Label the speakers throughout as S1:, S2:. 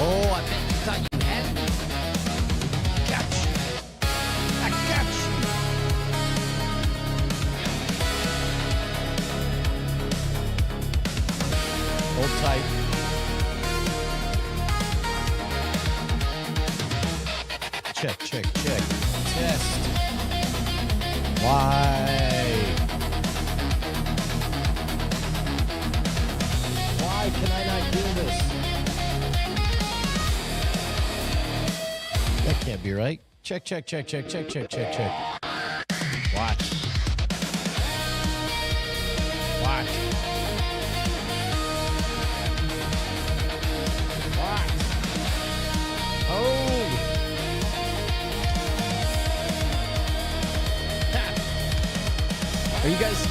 S1: Oh, I bet you thought you had me. Got you. I got you. Hold tight. Check, check, check. Test. Why? Why can I not do this? That can't be right. Check, check, check, check, check, check, check, check. Watch. Watch. Watch. Oh. Ha. Are you guys...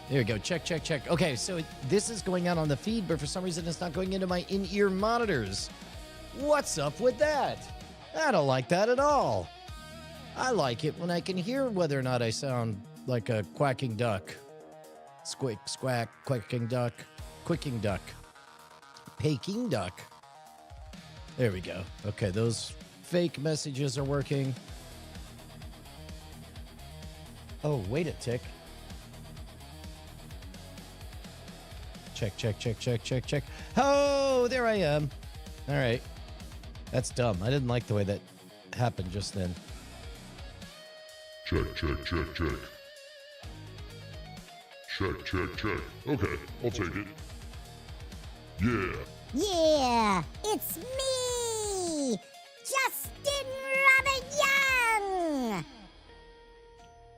S1: There we go. Check, check, check. Okay, so this is going out on the feed, but for some reason it's not going into my in-ear monitors. What's up with that? I don't like that at all. I like it when I can hear whether or not I sound like a quacking duck. Squeak, squack, quacking duck, quicking duck, Peking duck. There we go. Okay, those fake messages are working. Oh, wait a tick. Check, check, check, check, check, check. Oh, there I am. All right. That's dumb. I didn't like the way that happened just then.
S2: Check, check, check, check. Check, check, check. Okay, I'll take it. Yeah.
S3: Yeah, it's me, Justin Robert Young.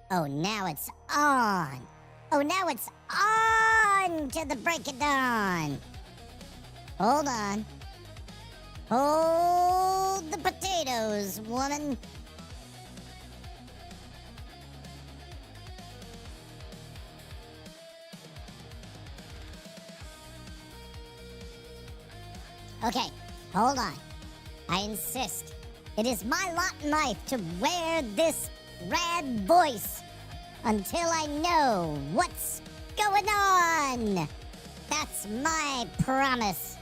S3: Oh, now it's on. Oh, now it's on to the break of dawn. Hold on. Hold the potatoes, woman. Okay, hold on. I insist. It is my lot in life to wear this rad voice until I know what's going on. That's my promise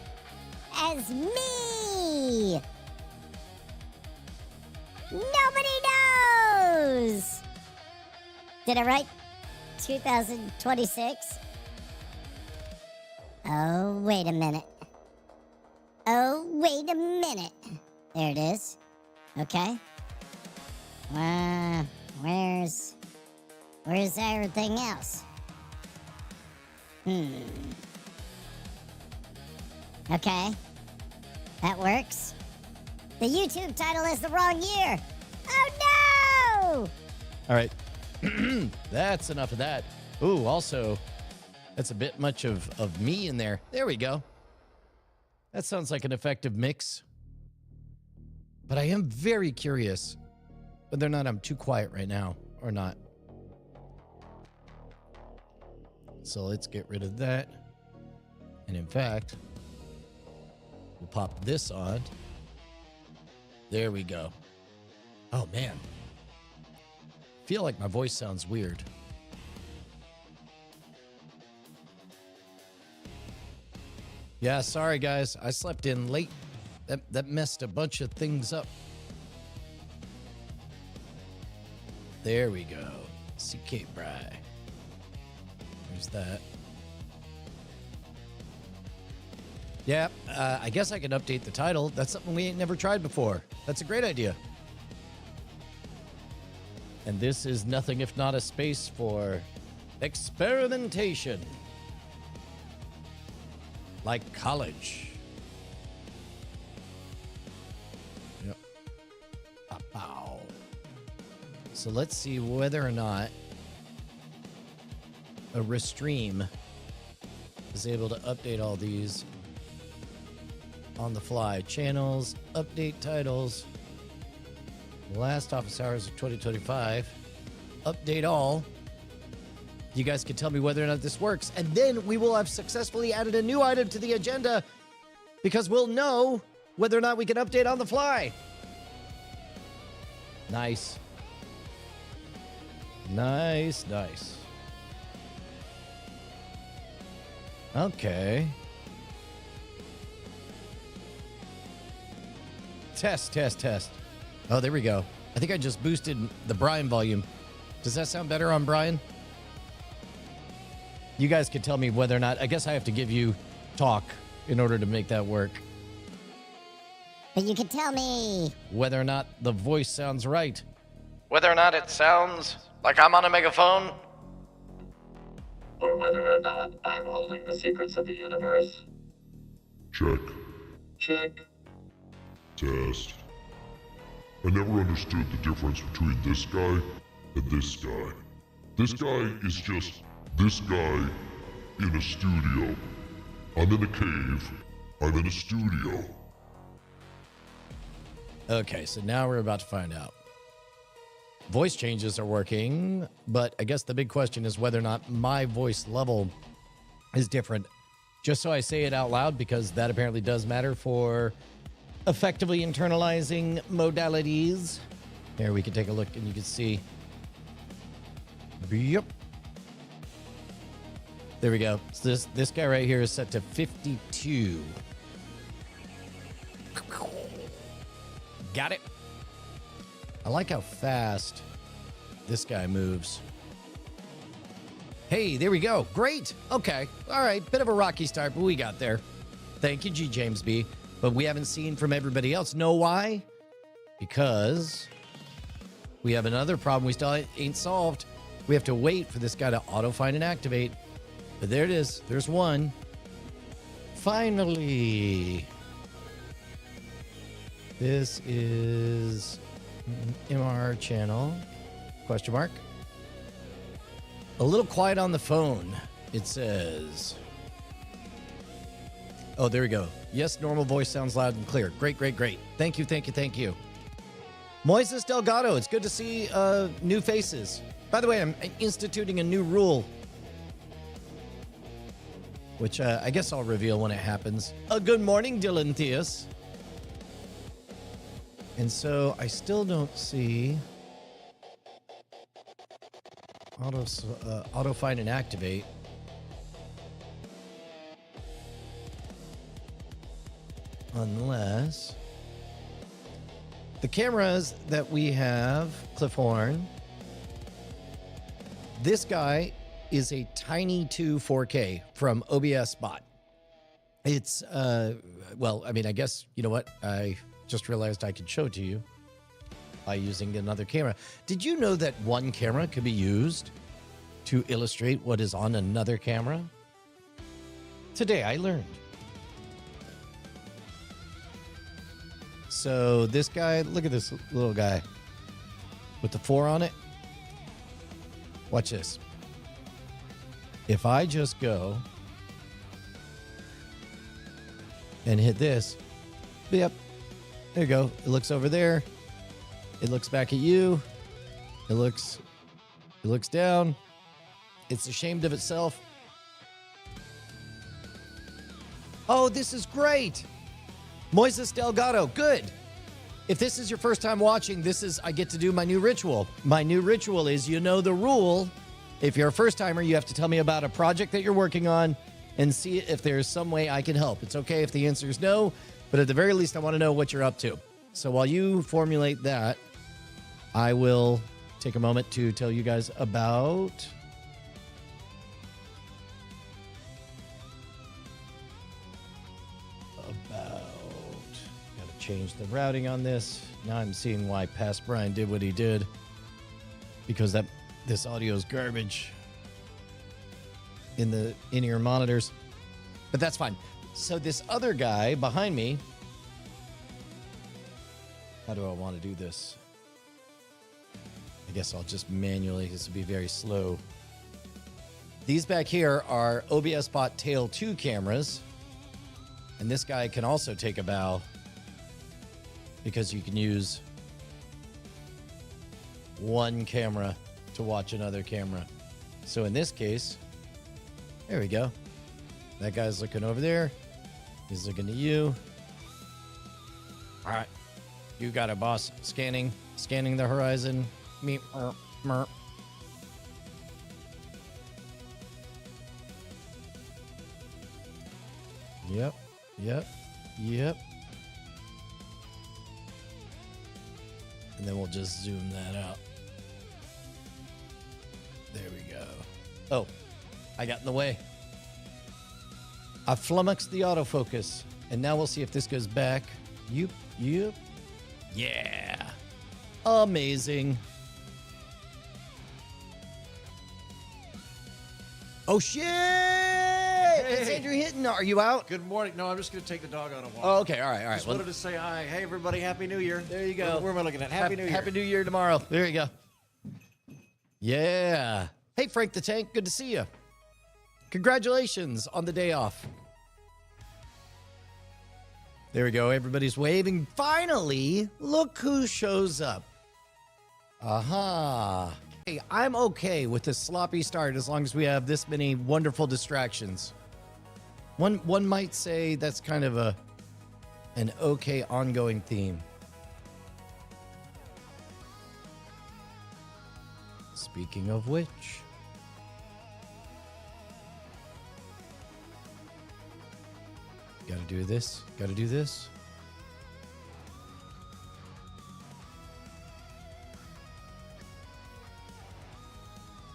S3: as me. Nobody knows. Did I write 2026? Oh, wait a minute. Oh, wait a minute. There it is. Okay. Where's everything else? Okay. That works. The YouTube title is the wrong year. Oh, no!
S1: All right. That's enough of that. Ooh, also, that's a bit much of me in there. There we go. That sounds like an effective mix. But I am very curious whether or not I'm too quiet right now or not. So let's get rid of that. And in fact, we'll pop this on. There we go. Oh, man. I feel like my voice sounds weird. Yeah, sorry, guys. I slept in late. That messed a bunch of things up. There we go. CK Bry. There's that. Yeah, I guess I can update the title. That's something we ain't never tried before. That's a great idea. And this is nothing if not a space for experimentation. Like college. Yep. Pow. So let's see whether or not a Restream is able to update all these on the fly. Channels, update titles, last office hours of 2025, update all. You guys can tell me whether or not this works, and then we will have successfully added a new item to the agenda because we'll know whether or not we can update on the fly. Nice. Nice, nice. Okay. Test, test, test. Oh, there we go. I think I just boosted the Brian volume. Does that sound better on Brian? You guys could tell me whether or not. I guess I have to give you talk in order to make that work.
S3: But you can tell me.
S1: Whether or not the voice sounds right. Whether or not it sounds like I'm on a megaphone.
S4: Or whether or not I'm holding the secrets of the universe.
S2: Check.
S4: Check.
S2: Test. I never understood the difference between this guy and this guy. This guy is just this guy in a studio. I'm in a cave. I'm in a studio.
S1: Okay, so now we're about to find out. Voice changes are working, but I guess the big question is whether or not my voice level is different. Just so I say it out loud, because that apparently does matter for effectively internalizing modalities. Here, we can take a look and you can see. Yep. There we go. So this guy right here is set to 52. Got it. I like how fast this guy moves. Hey, there we go. Great. Okay. All right. Bit of a rocky start, but we got there. Thank you, G. James B. But we haven't seen from everybody else. Know why? Because we have another problem we still ain't solved. We have to wait for this guy to auto-find and activate. But there it is. There's one. Finally. This is MR channel, question mark. A little quiet on the phone, it says. Oh, there we go. Yes, normal voice sounds loud and clear. Great, great, great. Thank you, thank you, thank you. Moises Delgado, it's good to see new faces. By the way, I'm instituting a new rule, which I guess I'll reveal when it happens. Good morning, Dylan Theus. And so I still don't see auto find and activate. Unless the cameras that we have, Cliff Horn, this guy is a Tiny 2 4K from OBS Bot. It's, well, I mean, I guess, you know what? I just realized I could show it to you by using another camera. Did you know that one camera could be used to illustrate what is on another camera? Today I learned. So this guy, look at this little guy with the 4 on it. Watch this. If I just go and hit this, yep, there you go. It looks over there. It looks back at you. It looks down. It's ashamed of itself. Oh, this is great. Moises Delgado, good. If this is your first time watching, I get to do my new ritual. My new ritual is, you know the rule. If you're a first timer, you have to tell me about a project that you're working on and see if there's some way I can help. It's okay if the answer is no, but at the very least, I want to know what you're up to. So while you formulate that, I will take a moment to tell you guys about gotta change the routing on this. Now I'm seeing why Past Brian did what he did, because this audio is garbage in the in-ear monitors, but that's fine. So this other guy behind me, how do I want to do this? I guess I'll just manually, this will be very slow. These back here are OBS Bot Tail 2 cameras. And this guy can also take a bow because you can use one camera to watch another camera. So in this case, there we go. That guy's looking over there. He's looking at you. All right. You got it, boss. Scanning the horizon. Meep, merp. Yep. And then we'll just zoom that out. There we go. Oh, I got in the way. I flummoxed the autofocus. And now we'll see if this goes back. Yep. Yeah. Amazing. Oh, shit! It's Andrew Hinton. Are you out?
S5: Good morning. No, I'm just going to take the dog on a walk.
S1: Oh, okay. All right.
S5: Just wanted to say hi. Hey, everybody. Happy New Year.
S1: There you go.
S5: Where am I looking at? Happy New Year.
S1: Happy New Year tomorrow. There you go. Yeah. Hey, Frank the Tank. Good to see you. Congratulations on the day off. There we go. Everybody's waving. Finally, look who shows up. Aha. Hey, I'm okay with this sloppy start as long as we have this many wonderful distractions. One might say that's kind of an okay ongoing theme. Speaking of which, gotta do this. Gotta do this.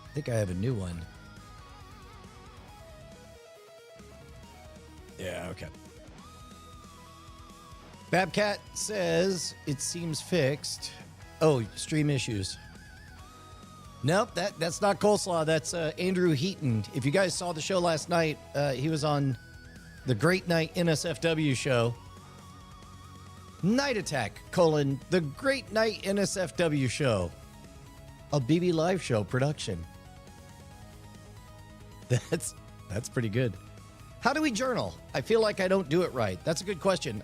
S1: I think I have a new one. Yeah, okay. Babcat says it seems fixed. Oh, stream issues. Nope, that's not Coleslaw. That's Andrew Heaton. If you guys saw the show last night, he was on the Great Night NSFW show. Night Attack, the Great Night NSFW show. A BB Live show production. That's pretty good. How do we journal? I feel like I don't do it right. That's a good question.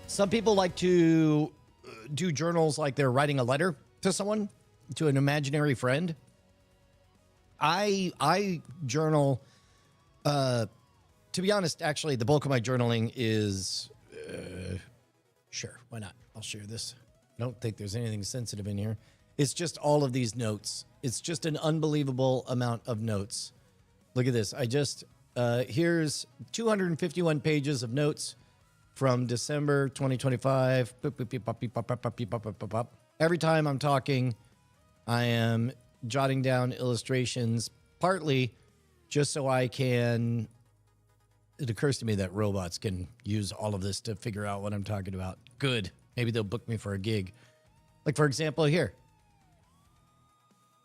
S1: Some people like to do journals like they're writing a letter to someone, to an imaginary friend. I journal. To be honest, actually, the bulk of my journaling is sure. Why not? I'll share this. I don't think there's anything sensitive in here. It's just all of these notes. It's just an unbelievable amount of notes. Look at this. Here's 251 pages of notes from December 2025. Every time I'm talking, I am jotting down illustrations, partly just so I can... It occurs to me that robots can use all of this to figure out what I'm talking about. Good. Maybe they'll book me for a gig. Like, for example, here.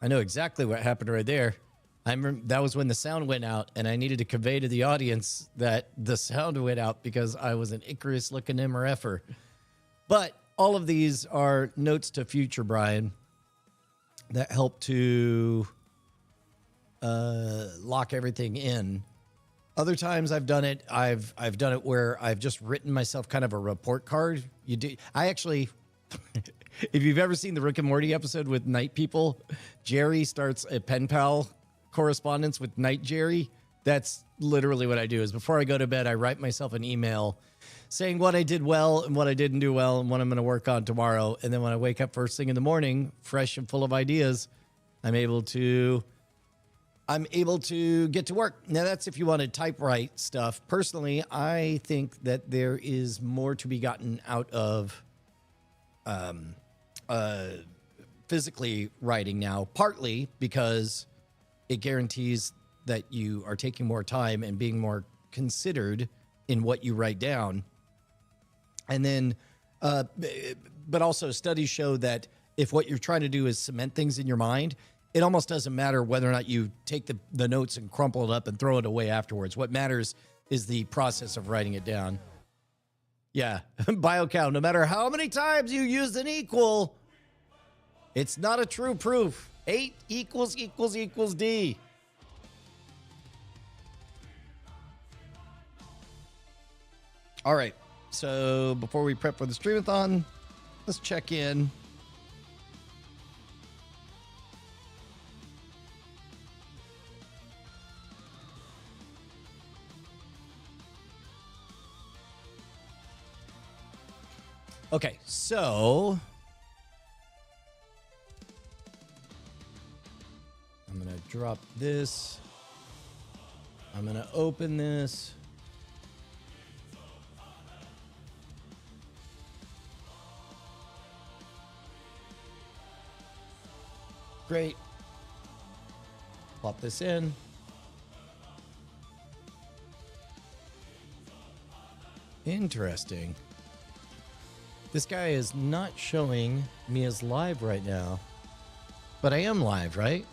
S1: I know exactly what happened right there. That was when the sound went out, and I needed to convey to the audience that the sound went out because I was an Icarus-looking MRFer. But all of these are notes to future Brian that help to lock everything in. Other times I've done it. I've done it where I've just written myself kind of a report card. I actually. If you've ever seen the Rick and Morty episode with Night People, Jerry starts a pen pal correspondence with Night Jerry. That's literally what I do. Is before I go to bed, I write myself an email saying what I did well and what I didn't do well and what I'm going to work on tomorrow. And then when I wake up first thing in the morning, fresh and full of ideas, I'm able to get to work. Now, that's if you want to typewrite stuff. Personally, I think that there is more to be gotten out of physically writing now, partly because it guarantees that you are taking more time and being more considered in what you write down. And then, but also studies show that if what you're trying to do is cement things in your mind, it almost doesn't matter whether or not you take the notes and crumple it up and throw it away afterwards. What matters is the process of writing it down. Yeah, BioCow, no matter how many times you use an equal, it's not a true proof. 8 equals D. All right, so before we prep for the streamathon, let's check in. Okay, so I'm going to drop this. I'm going to open this. Great. Plop this in. Interesting. This guy is not showing me as live right now. But I am live, right?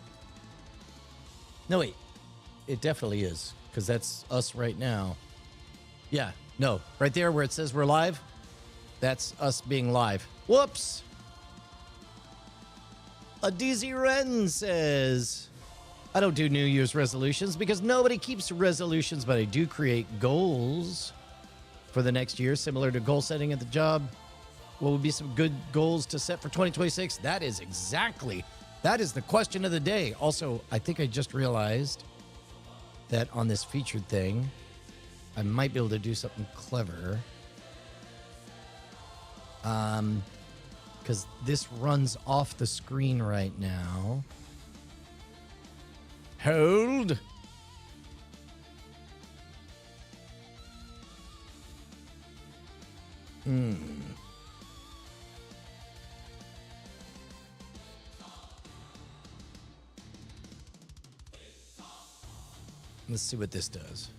S1: No, wait. It definitely is, because that's us right now. Yeah, no. Right there where it says we're live, that's us being live. Whoops. A DZ Ren says, I don't do New Year's resolutions because nobody keeps resolutions, but I do create goals for the next year, similar to goal setting at the job. What would be some good goals to set for 2026? That is the question of the day. Also, I think I just realized that on this featured thing, I might be able to do something clever. Because this runs off the screen right now. Hold. Let's see what this does.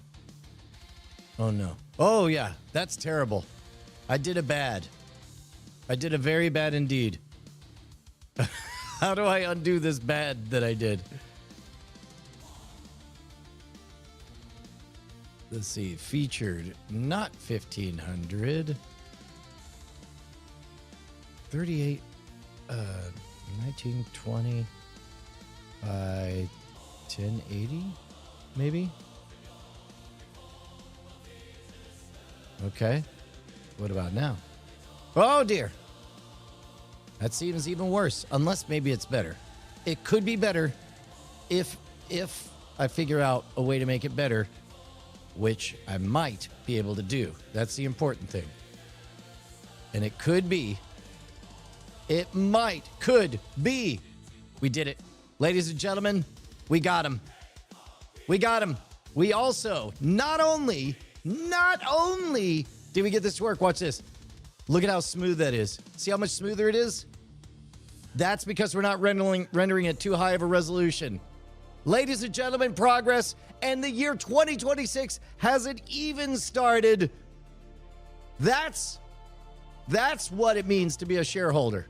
S1: Oh, no. Oh, yeah. That's terrible. I did a bad. I did a very bad indeed. How do I undo this bad that I did? Let's see. Featured, not 1,500. 38, 1920 by 1080, maybe? Okay. What about now? Oh, dear. That seems even worse, unless maybe it's better. It could be better if I figure out a way to make it better, which I might be able to do. That's the important thing. And it could be. It could be. We did it. Ladies and gentlemen, we got him. We got him. We also, not only did we get this to work, watch this. Look at how smooth that is. See how much smoother it is? That's because we're not rendering it too high of a resolution. Ladies and gentlemen, progress, and the year 2026 hasn't even started. That's what it means to be a shareholder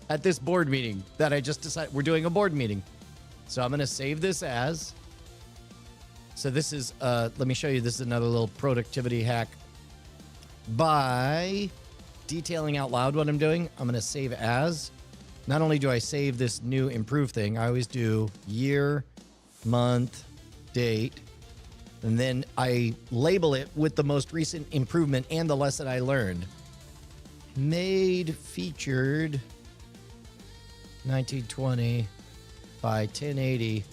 S1: at this board meeting that I just decided. We're doing a board meeting. So I'm going to save this as. So this is, let me show you, this is another little productivity hack. By detailing out loud what I'm doing, I'm going to save as. Not only do I save this new improve thing, I always do year, month, date, and then I label it with the most recent improvement and the lesson I learned. Made featured 1920 by 1080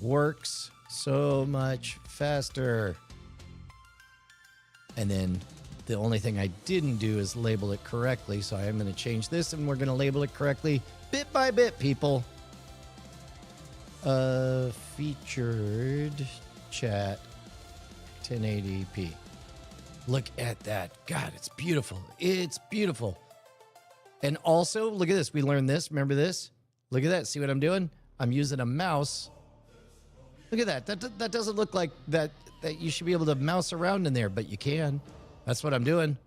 S1: works so much faster. And then the only thing I didn't do is label it correctly. So I am going to change this and we're going to label it correctly bit by bit, people. Featured chat 1080p. Look at that. God, it's beautiful. It's beautiful. And also, look at this. We learned this. Remember this? Look at that. See what I'm doing? I'm using a mouse. Look at that. That doesn't look like that you should be able to mouse around in there, but you can. That's what I'm doing.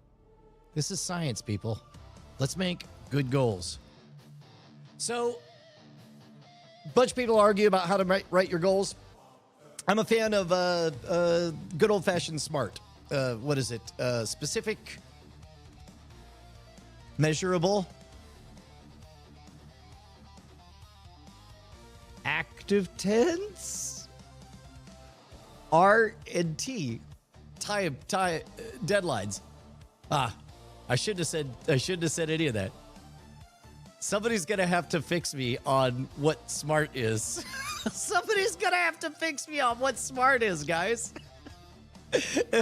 S1: This is science, people. Let's make good goals. So, a bunch of people argue about how to write your goals. I'm a fan of good old-fashioned SMART. What is it? Specific, measurable, active tense, R and T, time deadlines. I shouldn't have said any of that. Somebody's gonna have to fix me on what SMART is. Somebody's gonna have to fix me on what SMART is, guys.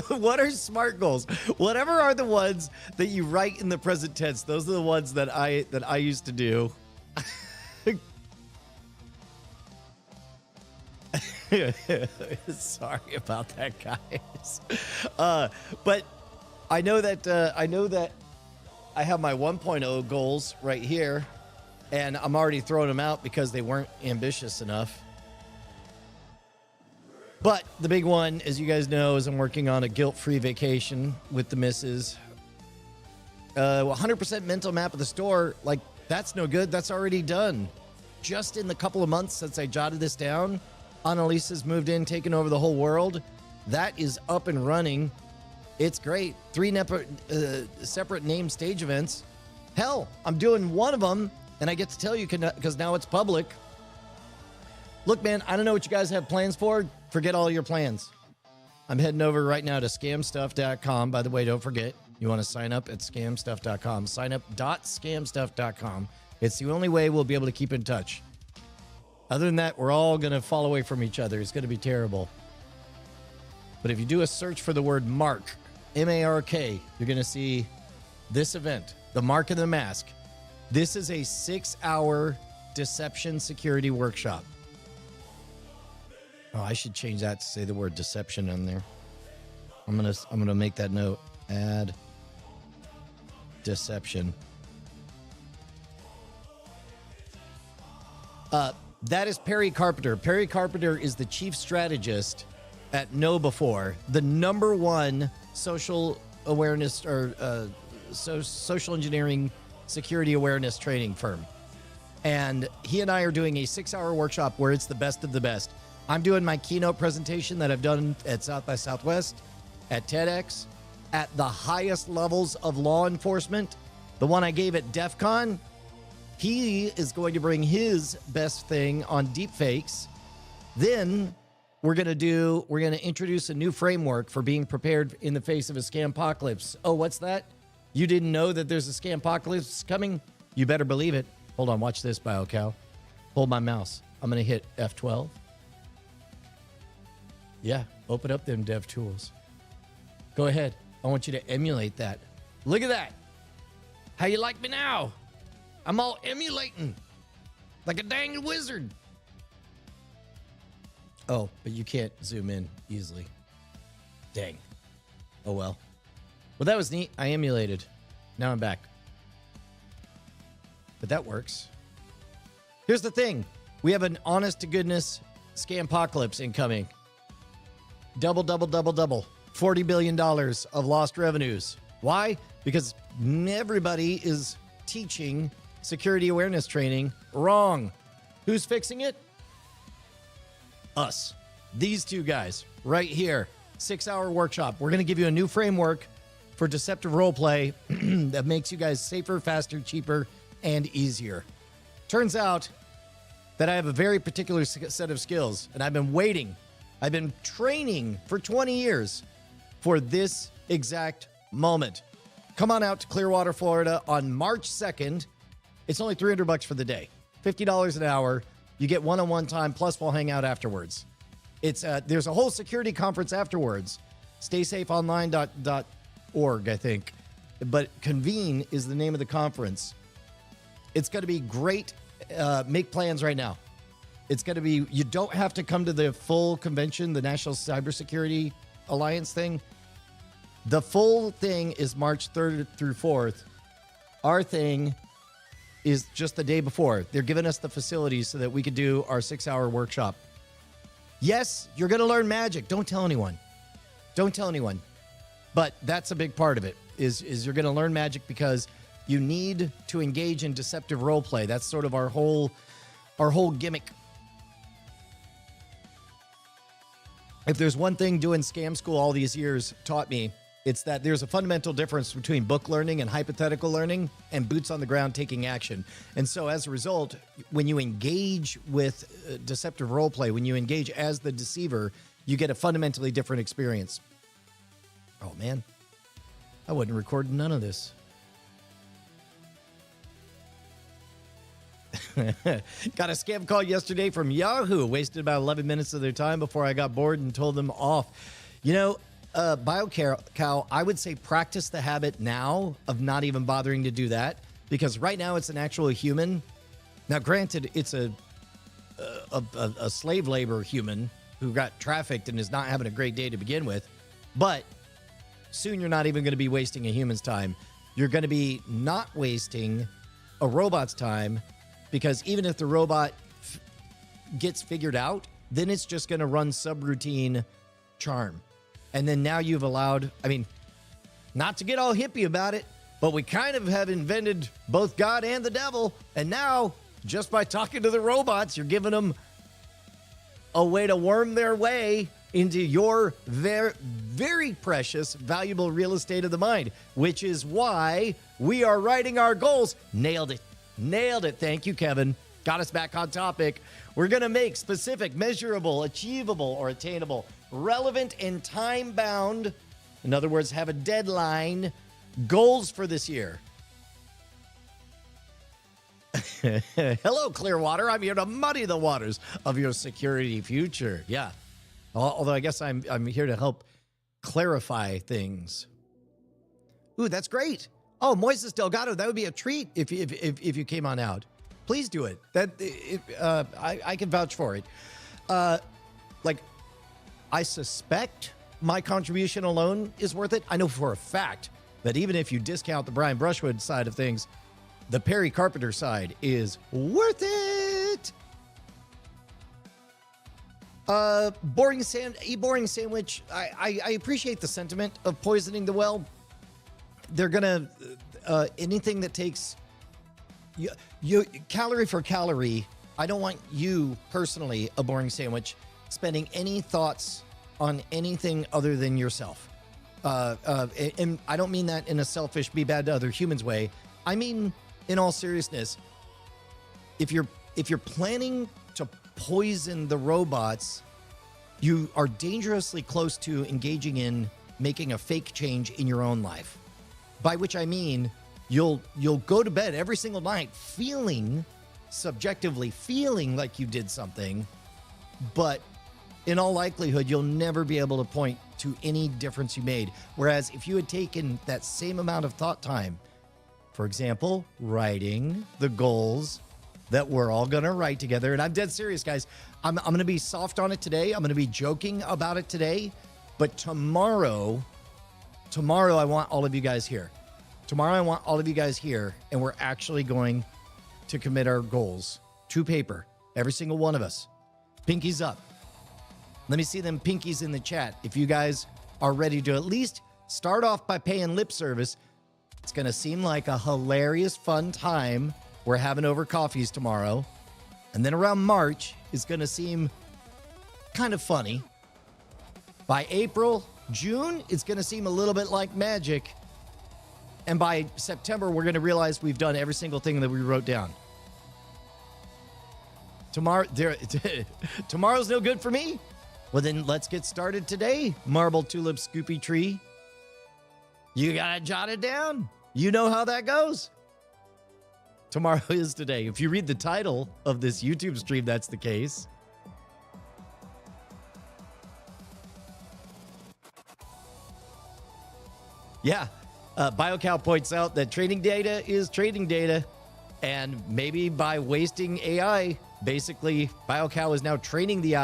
S1: What are SMART goals? Whatever are the ones that you write in the present tense. Those are the ones that I used to do. Sorry about that, guys. But I know that I have my 1.0 goals right here. And I'm already throwing them out because they weren't ambitious enough. But the big one, as you guys know, is I'm working on a guilt-free vacation with the missus. 100% mental map of the store, like, that's no good. That's already done. Just in the couple of months since I jotted this down, Annalisa's moved in, taken over the whole world. That is up and running. It's great. 3 separate named stage events. Hell, I'm doing one of them, and I get to tell you because now it's public. Look, man, I don't know what you guys have plans for. Forget all your plans. I'm heading over right now to scamstuff.com. By the way, don't forget, you want to sign up at scamstuff.com. Sign up.scamstuff.com. It's the only way we'll be able to keep in touch. Other than that, we're all going to fall away from each other. It's going to be terrible. But if you do a search for the word Mark, M-A-R-K, you're going to see this event, the Mark of the Mask. This is a 6-hour deception security workshop. Oh, I should change that to say the word deception in there. I'm gonna make that note. Add deception. That is Perry Carpenter. Perry Carpenter is the chief strategist at KnowBe4, the #1 social awareness or social engineering security awareness training firm. And he and I are doing a 6-hour workshop where it's the best of the best. I'm doing my keynote presentation that I've done at South by Southwest, at TEDx, at the highest levels of law enforcement. The one I gave at DEF CON, he is going to bring his best thing on deepfakes. Then we're going to introduce a new framework for being prepared in the face of a scampocalypse. Oh, what's that? You didn't know that there's a scampocalypse coming? You better believe it. Hold on, watch this, BioCow. Hold my mouse. I'm going to hit F12. Yeah, open up them dev tools. Go ahead. I want you to emulate that. Look at that. How you like me now? I'm all emulating like a dang wizard. Oh, but you can't zoom in easily. Dang. Oh, well. Well, that was neat. I emulated. Now I'm back. But that works. Here's the thing. We have an honest-to-goodness scampocalypse incoming. Double. $40 billion of lost revenues. Why? Because everybody is teaching security awareness training wrong. Who's fixing it? Us. These two guys right here. 6-hour workshop. We're going to give you a new framework for deceptive roleplay that makes you guys safer, faster, cheaper, and easier. Turns out that I have a very particular set of skills, and I've been waiting. I've been training for 20 years for this exact moment. Come on out to Clearwater, Florida on March 2nd. It's only $300 for the day. $50 an hour. You get one-on-one time, plus we'll hang out afterwards. There's a whole security conference afterwards. StaySafeOnline.org, I think. But Convene is the name of the conference. It's going to be great. Make plans right now. It's going to be, you don't have to come to the full convention, the National Cybersecurity Alliance thing. The full thing is March 3rd through 4th. Our thing is just the day before. They're giving us the facilities so that we could do our 6-hour workshop. Yes, you're going to learn magic. Don't tell anyone. Don't tell anyone. But that's a big part of it, is you're going to learn magic because you need to engage in deceptive role play. That's sort of our whole gimmick. If there's one thing doing scam school all these years taught me, it's that there's a fundamental difference between book learning and hypothetical learning and boots on the ground taking action. And so as a result, when you engage with deceptive role play, when you engage as the deceiver, you get a fundamentally different experience. Oh, man. I wasn't recording none of this. Got a scam call yesterday from Yahoo. Wasted about 11 minutes of their time before I got bored and told them off. You know, BioCow, I would say practice the habit now of not even bothering to do that, because right now it's an actual human. Now, granted, it's a slave labor human who got trafficked and is not having a great day to begin with, but soon you're not even going to be wasting a human's time. You're going to be not wasting a robot's time because even if the robot gets figured out, then it's just going to run subroutine charm. And then now you've allowed, I mean, not to get all hippie about it, but we kind of have invented both God and the devil. And now, just by talking to the robots, you're giving them a way to worm their way into your very, very precious, valuable real estate of the mind, which is why we are writing our goals. Nailed it. Nailed it. Thank you, Kevin. Got us back on topic. We're going to make specific, measurable, achievable, or attainable, relevant, and time-bound, in other words, have a deadline, goals for this year. Hello, Clearwater. I'm here to muddy the waters of your security future. Yeah. Although I guess I'm here to help clarify things. Ooh, that's great. Oh, Moises Delgado, that would be a treat if you came on out. Please do it. I can vouch for it. I suspect my contribution alone is worth it. I know for a fact that even if you discount the Brian Brushwood side of things, the Perry Carpenter side is worth it. Boring sandwich. I appreciate the sentiment of poisoning the well. They're gonna anything that takes you calorie for calorie. I don't want you personally, a boring sandwich, spending any thoughts on anything other than yourself. And I don't mean that in a selfish, be bad to other humans way. I mean, in all seriousness, if you're planning to poison the robots, you are dangerously close to engaging in making a fake change in your own life. By which I mean, you'll go to bed every single night subjectively feeling like you did something, but in all likelihood, you'll never be able to point to any difference you made. Whereas if you had taken that same amount of thought time, for example, writing the goals that we're all going to write together. And I'm dead serious, guys. I'm going to be soft on it today. I'm going to be joking about it today. But tomorrow, I want all of you guys here. Tomorrow, I want all of you guys here. And we're actually going to commit our goals to paper. Every single one of us. Pinkies up. Let me see them pinkies in the chat. If you guys are ready to at least start off by paying lip service, it's going to seem like a hilarious, fun time we're having over coffees tomorrow. And then around March, it's going to seem kind of funny. By April, June, it's going to seem a little bit like magic. And by September, we're going to realize we've done every single thing that we wrote down. Tomorrow's no good for me. Well, then let's get started today, Marble Tulip Scoopy Tree. You got to jot it down. You know how that goes. Tomorrow is today. If you read the title of this YouTube stream, that's the case. Yeah. BioCow points out that training data is trading data. And maybe by wasting AI, basically, BioCow is now training the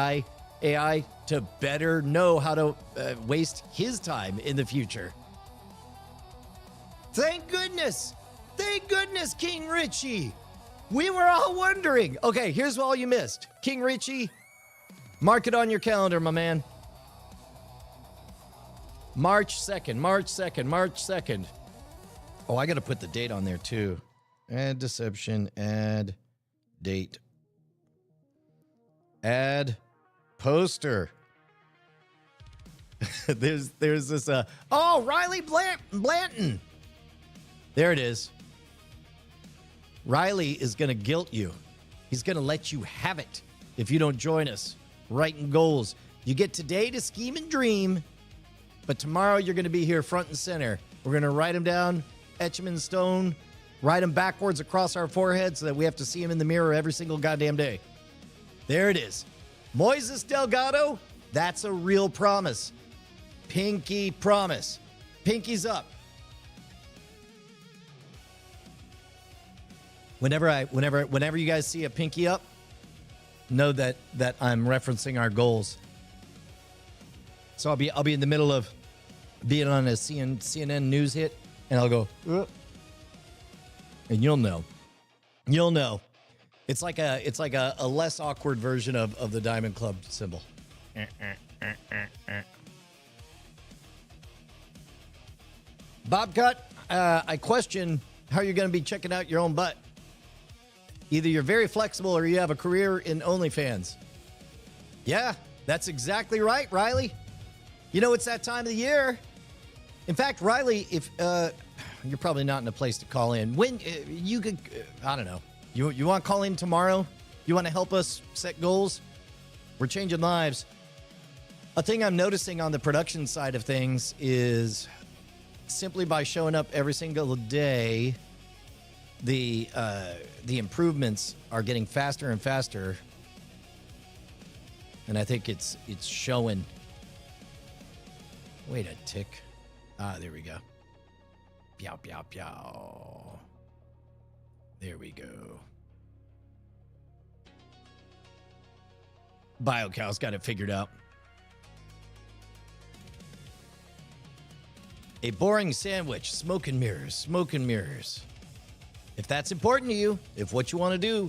S1: AI to better know how to waste his time in the future. Thank goodness. Thank goodness, King Richie. We were all wondering. Okay, here's all you missed. King Richie, mark it on your calendar, my man. March 2nd. Oh, I got to put the date on there, too. Add deception, add date. Add poster. there's this, Riley Blanton. There it is. Riley is going to guilt you. He's going to let you have it if you don't join us. Writing goals. You get today to scheme and dream, but tomorrow you're going to be here front and center. We're going to write them down, etch them in stone, write them backwards across our forehead so that we have to see them in the mirror every single goddamn day. There it is. Moises Delgado, that's a real promise. Pinky promise. Pinky's up. Whenever you guys see a pinky up, know that I'm referencing our goals. So I'll be in the middle of being on a CNN news hit, and I'll go, and you'll know. It's like a less awkward version of the Diamond Club symbol. Bob Cut, I question how you're going to be checking out your own butt. Either you're very flexible or you have a career in OnlyFans. Yeah, that's exactly right, Riley. You know, it's that time of the year. In fact, Riley, if you're probably not in a place to call in, when you could, I don't know. You want to call in tomorrow? You want to help us set goals? We're changing lives. A thing I'm noticing on the production side of things is simply by showing up every single day, the improvements are getting faster and faster, and I think it's showing. Wait a tick. There we go. Pew, pew, pew. There we go. BioCow's got it figured out. A boring sandwich, smoke and mirrors, smoke and mirrors. If that's important to you, if what you want to do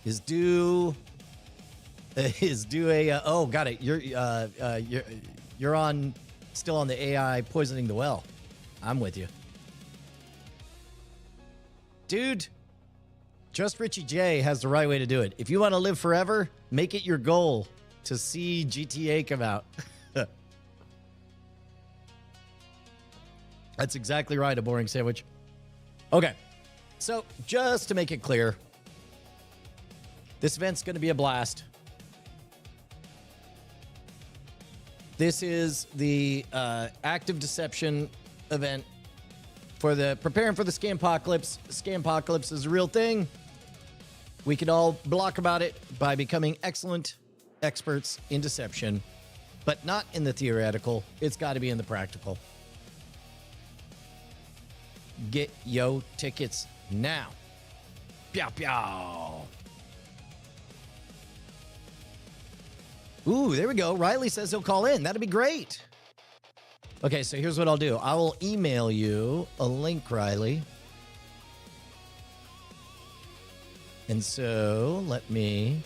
S1: is do a oh, got it. You're on still on the AI poisoning the well. I'm with you. Dude, just Richie J has the right way to do it. If you want to live forever, make it your goal to see GTA come out. That's exactly right, a boring sandwich. Okay, so just to make it clear, this event's going to be a blast. This is the active deception event for the preparing for the Scampocalypse. Scampocalypse is a real thing. We can all block about it by becoming excellent experts in deception, but not in the theoretical. It's got to be in the practical. Get yo tickets now. Pew, pew. Ooh, there we go. Riley says he'll call in. That'd be great. Okay, so here's what I'll do. I will email you a link, Riley. And so let me...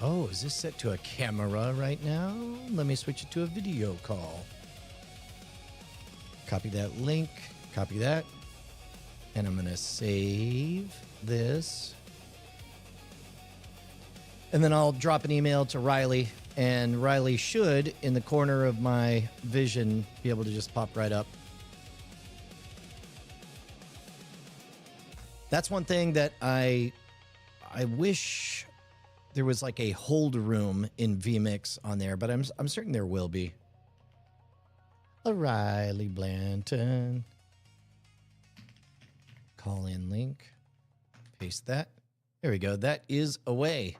S1: Oh, is this set to a camera right now? Let me switch it to a video call. Copy that link. Copy that. And I'm going to save this. And then I'll drop an email to Riley. And Riley should, in the corner of my vision, be able to just pop right up. That's one thing that I wish there was like a hold room in vMix on there, but I'm certain there will be. A Riley Blanton. Call in link. Paste that. There we go. That is away.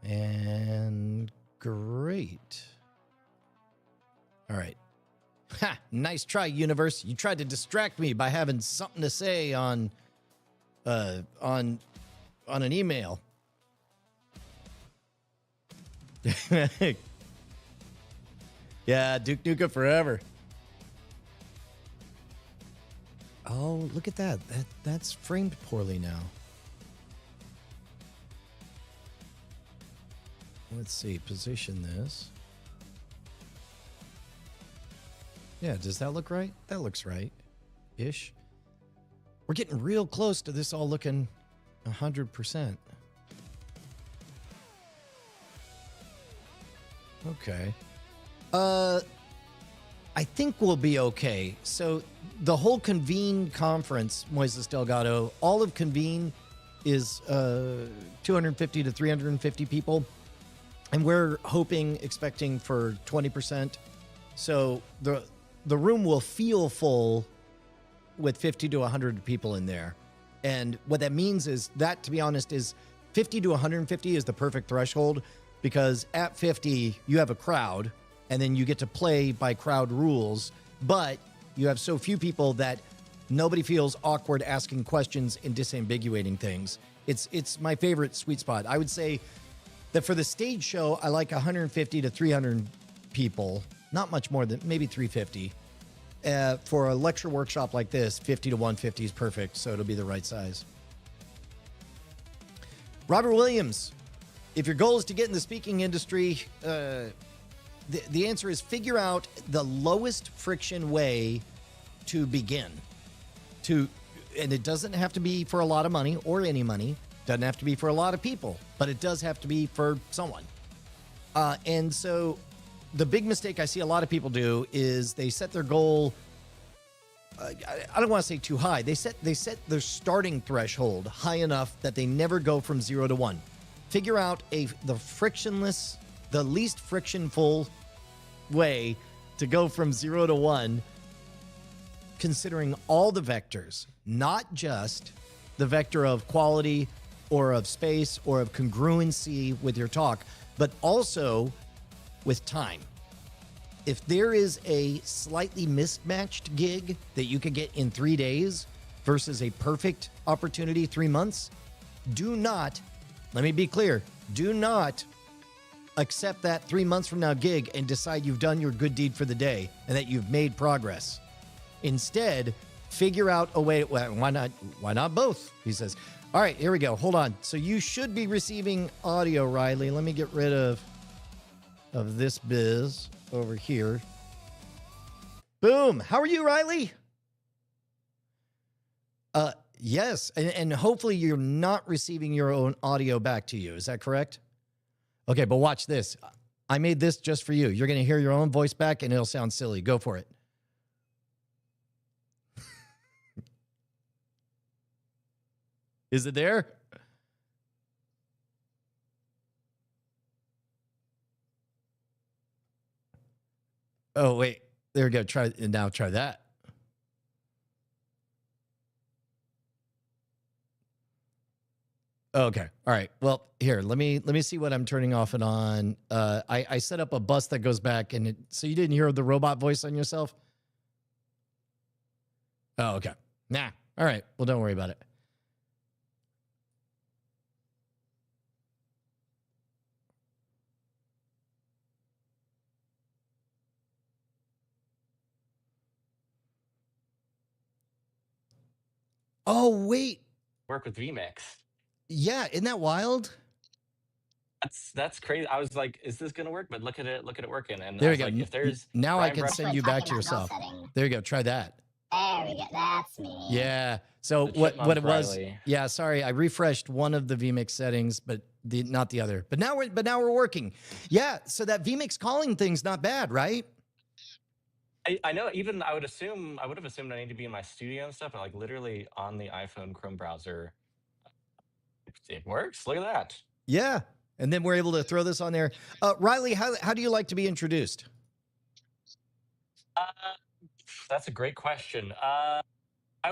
S1: And great. All right. Ha! Nice try, universe. You tried to distract me by having something to say on an email. Yeah, Duke Nukem forever. Oh, look at that. That's framed poorly now. Let's see, position this. Yeah, does that look right? That looks right-ish. We're getting real close to this all looking 100%. Okay. I think we'll be okay. So the whole Convene conference, Moises Delgado, all of Convene is 250 to 350 people. And we're expecting for 20%. So the room will feel full with 50 to 100 people in there. And what that means is that, to be honest, is 50 to 150 is the perfect threshold, because at 50, you have a crowd, and then you get to play by crowd rules, but you have so few people that nobody feels awkward asking questions and disambiguating things. It's my favorite sweet spot. I would say that for the stage show, I like 150 to 300 people, not much more than maybe 350. For a lecture workshop like this, 50 to 150 is perfect, so it'll be the right size. Robert Williams, if your goal is to get in the speaking industry, the answer is figure out the lowest friction way to begin. And it doesn't have to be for a lot of money or any money. Doesn't have to be for a lot of people, but it does have to be for someone. And so the big mistake I see a lot of people do is they set their goal. I don't want to say too high. They set their starting threshold high enough that they never go from 0 to 1. Figure out the least frictionful way to go from 0 to 1, considering all the vectors, not just the vector of quality or of space or of congruency with your talk, but also with time. If there is a slightly mismatched gig that you could get in 3 days versus a perfect opportunity 3 months, do not, let me be clear, do not accept that 3 months from now gig and decide you've done your good deed for the day and that you've made progress. Instead, figure out a way. Why not both? He says. All right, here we go. Hold on. So you should be receiving audio, Riley. Let me get rid of this biz over here. Boom. How are you, Riley? Yes, and hopefully you're not receiving your own audio back to you. Is that correct? Okay, but watch this. I made this just for you. You're going to hear your own voice back, and it'll sound silly. Go for it. Is it there? Oh, wait. There we go. Try that. Okay. All right. Well, here, let me see what I'm turning off and on. I set up a bus that goes back, and so you didn't hear the robot voice on yourself? Oh, okay. Nah. All right. Well, don't worry about it. Oh, wait.
S6: Work with vMix.
S1: Yeah, isn't that wild?
S6: That's crazy. I was like, is this gonna work? But look at it working. And
S1: There
S6: I
S1: you
S6: was
S1: go.
S6: like, if there's
S1: Now I
S6: Brian
S1: can
S6: Brush-
S1: send you back to yourself. There you go. Try that.
S3: There we go. That's me.
S1: Yeah. So
S6: The
S1: what
S6: chipmunk
S1: it was?
S6: Riley.
S1: Yeah. Sorry, I refreshed one of the vMix settings, but not the other. But now we're working. Yeah. So that vMix calling thing's not bad, right?
S6: I know. Even I would have assumed I need to be in my studio and stuff, but like literally on the iPhone Chrome browser, it works. Look at that.
S1: Yeah. And then we're able to throw this on there. Riley, how do you like to be introduced?
S6: That's a great question. I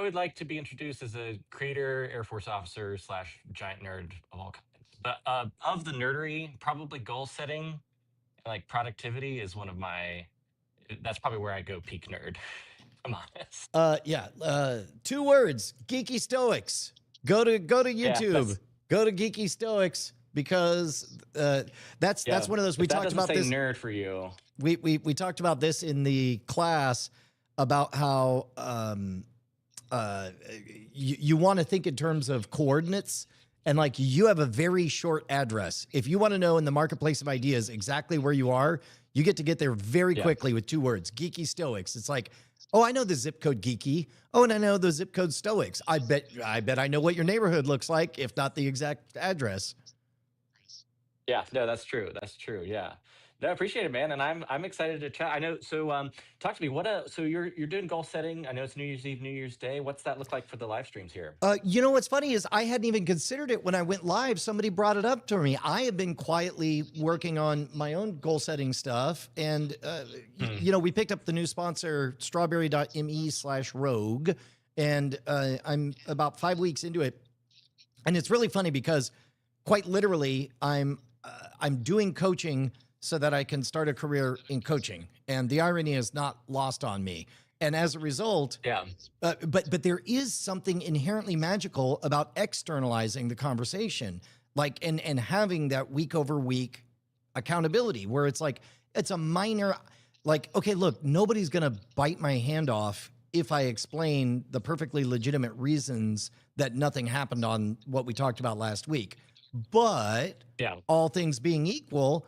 S6: would like to be introduced as a creator, Air Force officer / giant nerd of all kinds. But of the nerdery, probably goal setting and like productivity is one of my. That's probably where I go peak nerd. I'm honest.
S1: Yeah. 2 words: Geeky Stoics. Go to YouTube. Go to Geeky Stoics because that's one of those we
S6: That
S1: talked
S6: doesn't
S1: about
S6: say
S1: this.
S6: nerd for you.
S1: We talked about this in the class about how you want to think in terms of coordinates, and like you have a very short address. If you want to know in the marketplace of ideas exactly where you are, you get there very quickly with 2 words: Geeky Stoics. It's like, oh, I know the zip code Geeky. Oh, and I know the zip code Stoics. I bet I know what your neighborhood looks like, if not the exact address.
S6: Yeah, no, that's true. That's true. Yeah. No, I appreciate it, man, and I'm excited to chat. I know. So, talk to me. So you're doing goal setting. I know it's New Year's Eve, New Year's Day. What's that look like for the live streams here?
S1: You know what's funny is I hadn't even considered it when I went live. Somebody brought it up to me. I have been quietly working on my own goal setting stuff, and you know, we picked up the new sponsor, strawberry.me/rogue, and I'm about 5 weeks into it, and it's really funny because quite literally I'm doing coaching so that I can start a career in coaching. And the irony is not lost on me. And as a result, but there is something inherently magical about externalizing the conversation, like and having that week over week accountability where it's like, it's a minor, like, okay, look, nobody's going to bite my hand off if I explain the perfectly legitimate reasons that nothing happened on what we talked about last week. But
S6: Yeah.
S1: all things being equal,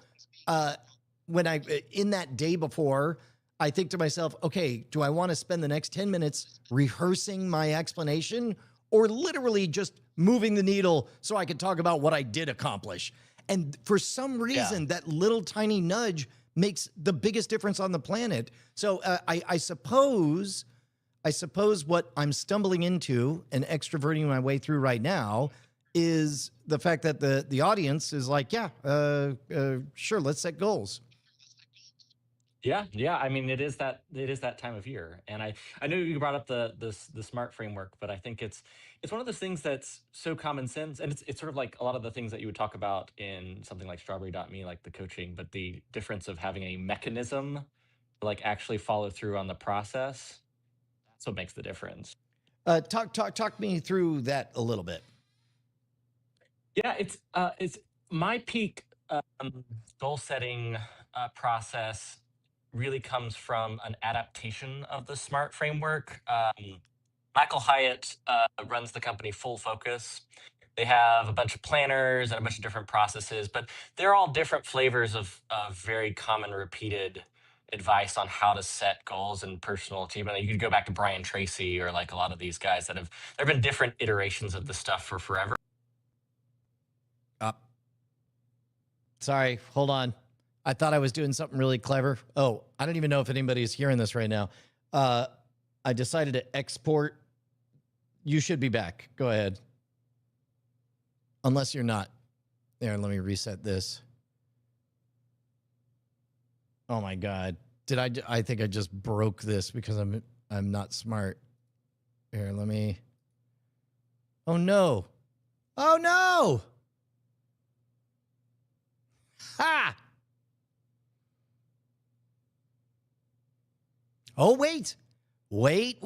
S1: when I in that day before, I think to myself, okay, do I want to spend the next 10 minutes rehearsing my explanation or literally just moving the needle so I can talk about what I did accomplish? And for some reason, that little tiny nudge makes the biggest difference on the planet. So I suppose what I'm stumbling into and extroverting my way through right now is the fact that the audience is like, yeah, sure, let's set goals.
S6: Yeah. I mean, it is that time of year, and I know you brought up the smart framework, but I think it's one of those things that's so common sense, and it's sort of like a lot of the things that you would talk about in something like Strawberry.me, like the coaching, but the difference of having a mechanism to like actually follow through on the process. That's what makes the difference.
S1: Talk me through that a little bit.
S6: Yeah, it's my peak goal setting process really comes from an adaptation of the SMART framework. Michael Hyatt runs the company Full Focus. They have a bunch of planners and a bunch of different processes, but they're all different flavors of very common repeated advice on how to set goals and personal achievement. You could go back to Brian Tracy or like a lot of these guys there have been different iterations of this stuff for forever.
S1: Sorry, hold on. I thought I was doing something really clever. Oh, I don't even know if anybody's hearing this right now. I decided to export. You should be back. Go ahead. Unless you're not. There, let me reset this. Oh my God. I think I just broke this because I'm not smart. Here, let me. Oh no. Oh no. Ha! Oh, wait. Wait.